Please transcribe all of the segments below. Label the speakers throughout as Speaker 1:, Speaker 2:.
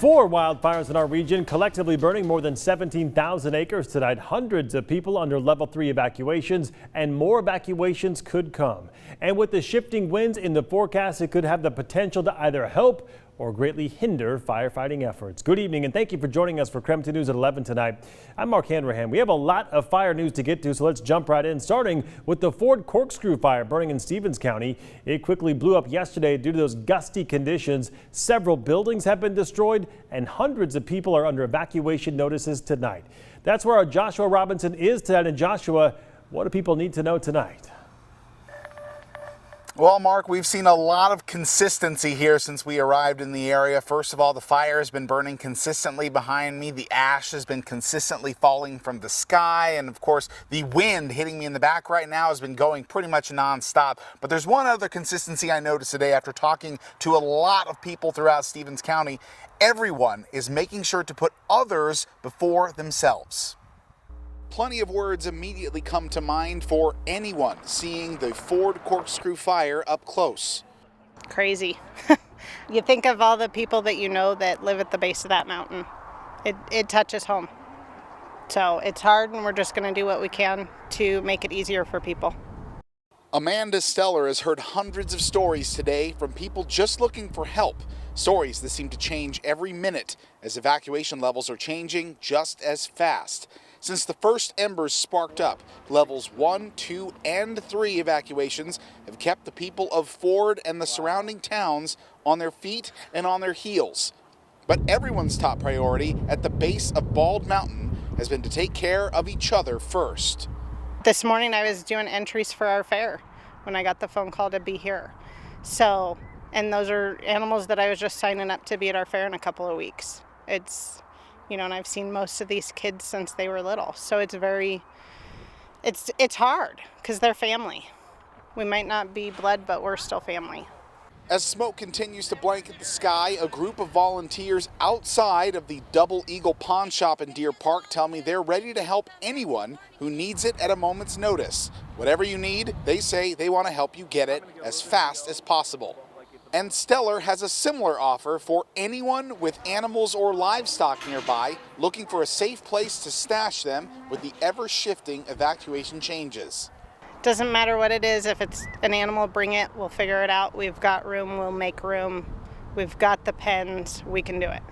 Speaker 1: 4 wildfires in our region, collectively burning more than 17,000 acres tonight. Hundreds of people under level 3 evacuations, and more evacuations could come. And with the shifting winds in the forecast, it could have the potential to either help or greatly hinder firefighting efforts. Good evening, and thank you for joining us for KREM 2 News at 11 tonight. I'm Mark Hanrahan. We have a lot of fire news to get to, so let's jump right in, starting with the Ford Corkscrew fire burning in Stevens County. It quickly blew up yesterday due to those gusty conditions. Several buildings have been destroyed, and hundreds of people are under evacuation notices tonight. That's where our Joshua Robinson is tonight. And Joshua, what do people need to know tonight?
Speaker 2: Well, Mark, we've seen a lot of consistency here since we arrived in the area. First of all, the fire has been burning consistently behind me. The ash has been consistently falling from the sky. And of course, the wind hitting me in the back right now has been going pretty much nonstop. But there's one other consistency I noticed today after talking to a lot of people throughout Stevens County. Everyone is making sure to put others before themselves. Plenty of words immediately come to mind for anyone seeing the Ford Corkscrew fire up close.
Speaker 3: Crazy. You think of all the people that you know that live at the base of that mountain. It touches home. So it's hard, and we're just going to do what we can to make it easier for people.
Speaker 2: Amanda Steller has heard hundreds of stories today from people just looking for help. Stories that seem to change every minute as evacuation levels are changing just as fast. Since the first embers sparked up, levels 1, 2, and 3 evacuations have kept the people of Ford and the surrounding towns on their feet and on their heels. But everyone's top priority at the base of Bald Mountain has been to take care of each other first.
Speaker 3: This morning I was doing entries for our fair when I got the phone call to be here. So, and those are animals that I was just signing up to be at our fair in a couple of weeks. And I've seen most of these kids since they were little. So it's hard because they're family. We might not be blood, but we're still family.
Speaker 2: As smoke continues to blanket the sky, a group of volunteers outside of the Double Eagle Pawn Shop in Deer Park tell me they're ready to help anyone who needs it at a moment's notice. Whatever you need, they say they want to help you get it as fast as possible. And Steller has a similar offer for anyone with animals or livestock nearby looking for a safe place to stash them with the ever-shifting evacuation changes.
Speaker 3: Doesn't matter what it is. If it's an animal, bring it. We'll figure it out. We've got room. We'll make room. We've got the pens. We can do it.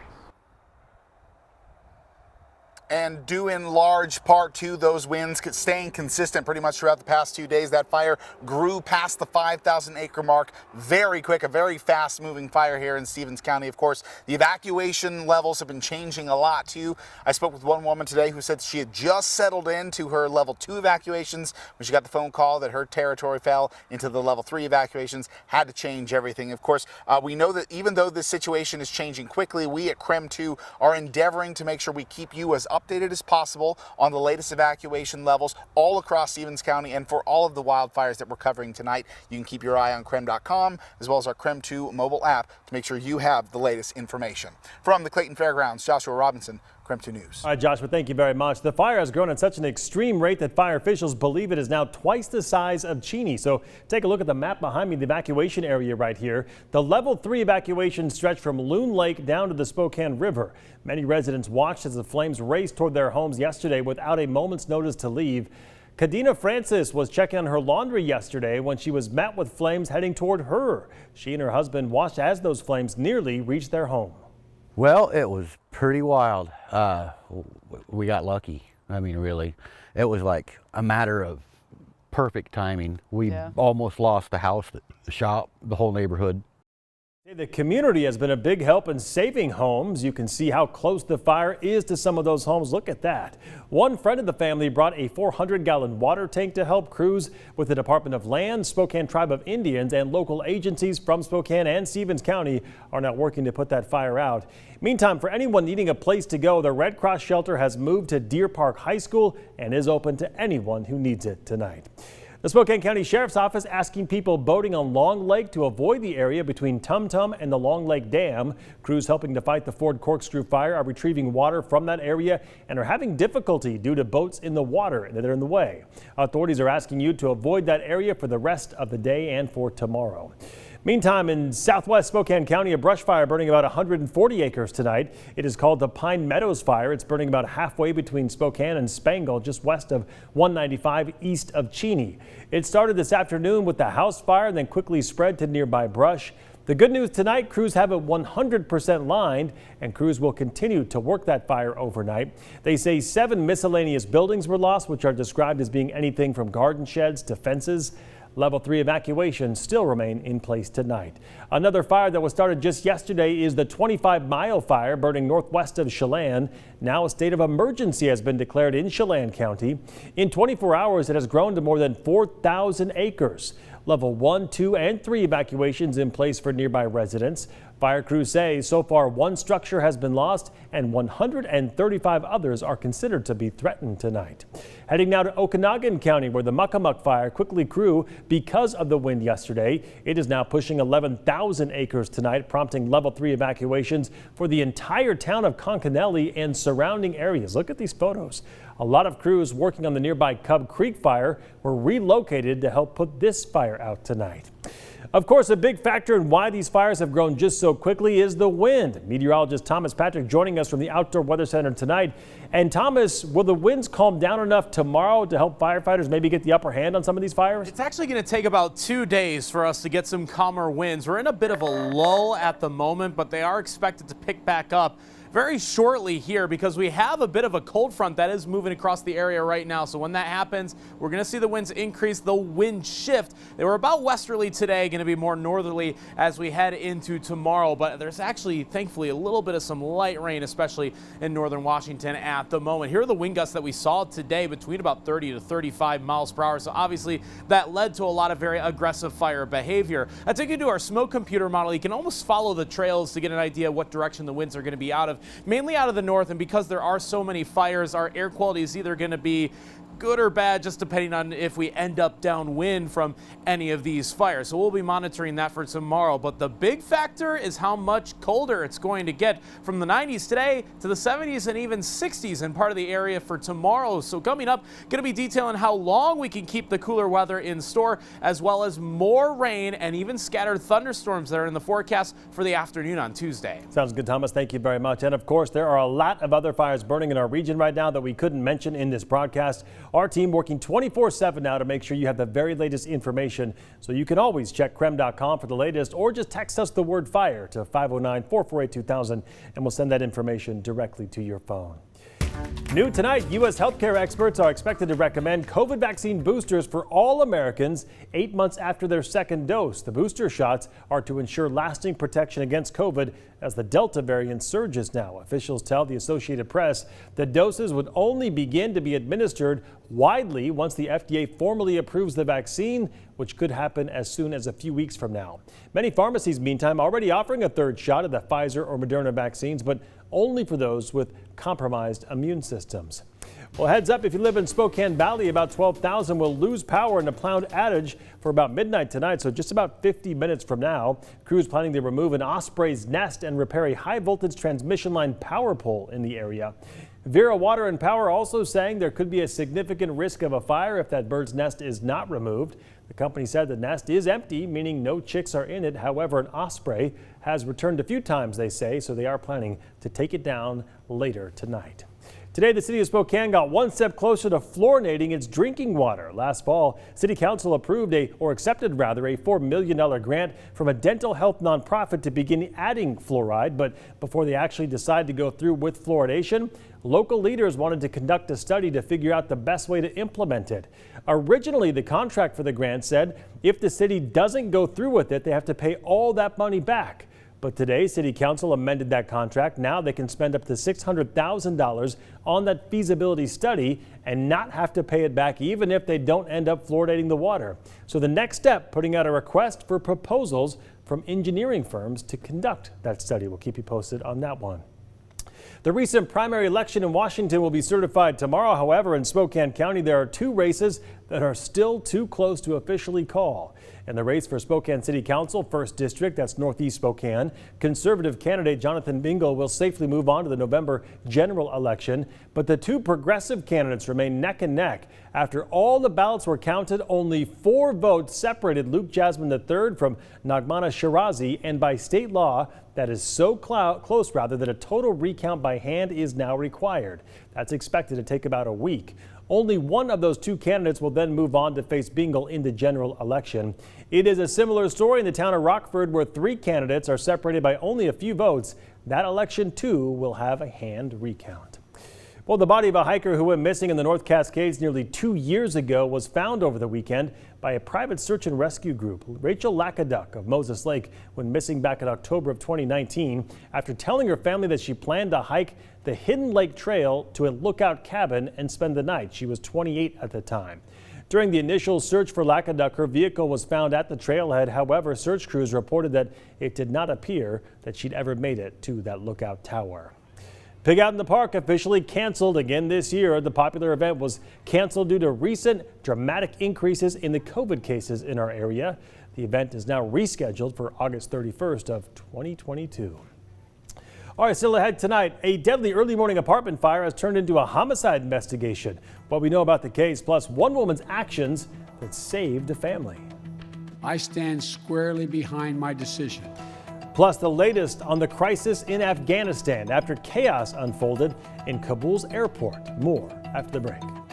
Speaker 2: And due in large part to those winds staying consistent pretty much throughout the past 2 days, that fire grew past the 5,000 acre mark very quick, a very fast moving fire here in Stevens County. Of course, the evacuation levels have been changing a lot too. I spoke with one woman today who said she had just settled into her level 2 evacuations when she got the phone call that her territory fell into the level 3 evacuations, had to change everything. Of course, we know that even though this situation is changing quickly, we at KREM 2 are endeavoring to make sure we keep you as updated as possible on the latest evacuation levels all across Stevens County. And for all of the wildfires that we're covering tonight, you can keep your eye on KREM.com as well as our KREM 2 mobile app to make sure you have the latest information. From the Clayton Fairgrounds, Joshua Robinson, KREM 2 News.
Speaker 1: All right, Joshua, thank you very much. The fire has grown at such an extreme rate that fire officials believe it is now twice the size of Cheney. So take a look at the map behind me, the evacuation area right here. The level 3 evacuation stretched from Loon Lake down to the Spokane River. Many residents watched as the flames raced toward their homes yesterday without a moment's notice to leave. Kadena Francis was checking on her laundry yesterday when she was met with flames heading toward her. She and her husband watched as those flames nearly reached their home.
Speaker 4: Well, it was pretty wild. We got lucky. I mean, really. It was like a matter of perfect timing. We almost lost the house, the shop, the whole neighborhood.
Speaker 1: The community has been a big help in saving homes. You can see how close the fire is to some of those homes. Look at that. One friend of the family brought a 400-gallon water tank to help crews with the Department of Land, Spokane Tribe of Indians, and local agencies from Spokane and Stevens County are now working to put that fire out. Meantime, for anyone needing a place to go, the Red Cross shelter has moved to Deer Park High School and is open to anyone who needs it tonight. The Spokane County Sheriff's Office asking people boating on Long Lake to avoid the area between Tum Tum and the Long Lake Dam. Crews helping to fight the Ford Corkscrew fire are retrieving water from that area and are having difficulty due to boats in the water that are in the way. Authorities are asking you to avoid that area for the rest of the day and for tomorrow. Meantime, in southwest Spokane County, a brush fire burning about 140 acres tonight. It is called the Pine Meadows fire. It's burning about halfway between Spokane and Spangle, just west of 195 east of Cheney. It started this afternoon with the house fire and then quickly spread to nearby brush. The good news tonight, crews have it 100% lined, and crews will continue to work that fire overnight. They say 7 miscellaneous buildings were lost, which are described as being anything from garden sheds to fences. Level 3 evacuations still remain in place tonight. Another fire that was started just yesterday is the 25-mile fire burning northwest of Chelan. Now a state of emergency has been declared in Chelan County. In 24 hours, it has grown to more than 4,000 acres. Level 1, 2, and 3 evacuations in place for nearby residents. Fire crews say so far 1 structure has been lost and 135 others are considered to be threatened tonight. Heading now to Okanagan County, where the Muckamuck fire quickly grew because of the wind yesterday. It is now pushing 11,000 acres tonight, prompting level 3 evacuations for the entire town of Concanelli and surrounding areas. Look at these photos. A lot of crews working on the nearby Cub Creek fire were relocated to help put this fire out tonight. Of course, a big factor in why these fires have grown just so quickly is the wind. Meteorologist Thomas Patrick joining us from the Outdoor Weather Center tonight. And Thomas, will the winds calm down enough tomorrow to help firefighters maybe get the upper hand on some of these fires?
Speaker 5: It's actually going to take about 2 days for us to get some calmer winds. We're in a bit of a lull at the moment, but they are expected to pick back up very shortly here because we have a bit of a cold front that is moving across the area right now. So when that happens, we're going to see the winds increase, the wind shift. They were about westerly today, going to be more northerly as we head into tomorrow. But there's actually, thankfully, a little bit of some light rain, especially in northern Washington at the moment. Here are the wind gusts that we saw today between about 30 to 35 miles per hour. So obviously that led to a lot of very aggressive fire behavior. I took you to our smoke computer model. You can almost follow the trails to get an idea what direction the winds are going to be out of. Mainly out of the north, and because there are so many fires, our air quality is either going to be good or bad, just depending on if we end up downwind from any of these fires. So we'll be monitoring that for tomorrow. But the big factor is how much colder it's going to get, from the 90s today to the 70s and even 60s in part of the area for tomorrow. So coming up, going to be detailing how long we can keep the cooler weather in store, as well as more rain and even scattered thunderstorms that are in the forecast for the afternoon on Tuesday.
Speaker 1: Sounds good, Thomas. Thank you very much. And of course, there are a lot of other fires burning in our region right now that we couldn't mention in this broadcast. Our team working 24/7 now to make sure you have the very latest information. So you can always check krem.com for the latest, or just text us the word fire to 509-448-2000 and we'll send that information directly to your phone. New tonight, U.S. healthcare experts are expected to recommend COVID vaccine boosters for all Americans 8 months after their second dose. The booster shots are to ensure lasting protection against COVID as the Delta variant surges now. Officials tell the Associated Press that doses would only begin to be administered widely once the FDA formally approves the vaccine, which could happen as soon as a few weeks from now. Many pharmacies, meantime, already offering a third shot of the Pfizer or Moderna vaccines, but only for those with compromised immune systems. Well, heads up, if you live in Spokane Valley, about 12,000 will lose power in a planned outage for about midnight tonight, so just about 50 minutes from now. Crews planning to remove an osprey's nest and repair a high-voltage transmission line power pole in the area. Vera Water and Power also saying there could be a significant risk of a fire if that bird's nest is not removed. The company said the nest is empty, meaning no chicks are in it. However, an osprey has returned a few times, they say, so they are planning to take it down later tonight. Today, the city of Spokane got one step closer to fluoridating its drinking water. Last fall, City Council accepted a $4 million grant from a dental health nonprofit to begin adding fluoride. But before they actually decide to go through with fluoridation, local leaders wanted to conduct a study to figure out the best way to implement it. Originally, the contract for the grant said if the city doesn't go through with it, they have to pay all that money back. But today, City Council amended that contract. Now they can spend up to $600,000 on that feasibility study and not have to pay it back, even if they don't end up fluoridating the water. So the next step, putting out a request for proposals from engineering firms to conduct that study. We'll keep you posted on that one. The recent primary election in Washington will be certified tomorrow. However, in Spokane County, there are 2 races that are still too close to officially call. In the race for Spokane City Council, 1st District, that's Northeast Spokane, Conservative candidate Jonathan Bingle will safely move on to the November general election, but the two progressive candidates remain neck and neck. After all the ballots were counted, only 4 votes separated Luke Jasmine III from Nagmana Shirazi, and by state law, that is so close that a total recount by hand is now required. That's expected to take about a week. Only one of those 2 candidates will then move on to face Bingle in the general election. It is a similar story in the town of Rockford, where 3 candidates are separated by only a few votes. That election, too, will have a hand recount. Well, the body of a hiker who went missing in the North Cascades nearly 2 years ago was found over the weekend by a private search and rescue group. Rachel Lackadac of Moses Lake went missing back in October of 2019 after telling her family that she planned to hike the Hidden Lake Trail to a lookout cabin and spend the night. She was 28 at the time. During the initial search for Lackadac, her vehicle was found at the trailhead. However, search crews reported that it did not appear that she'd ever made it to that lookout tower. Pig Out in the Park officially canceled again this year. The popular event was canceled due to recent dramatic increases in the COVID cases in our area. The event is now rescheduled for August 31st of 2022. All right, still ahead tonight, a deadly early morning apartment fire has turned into a homicide investigation. What we know about the case, plus one woman's actions that saved a family.
Speaker 6: I stand squarely behind my decision.
Speaker 1: Plus the latest on the crisis in Afghanistan after chaos unfolded in Kabul's airport. More after the break.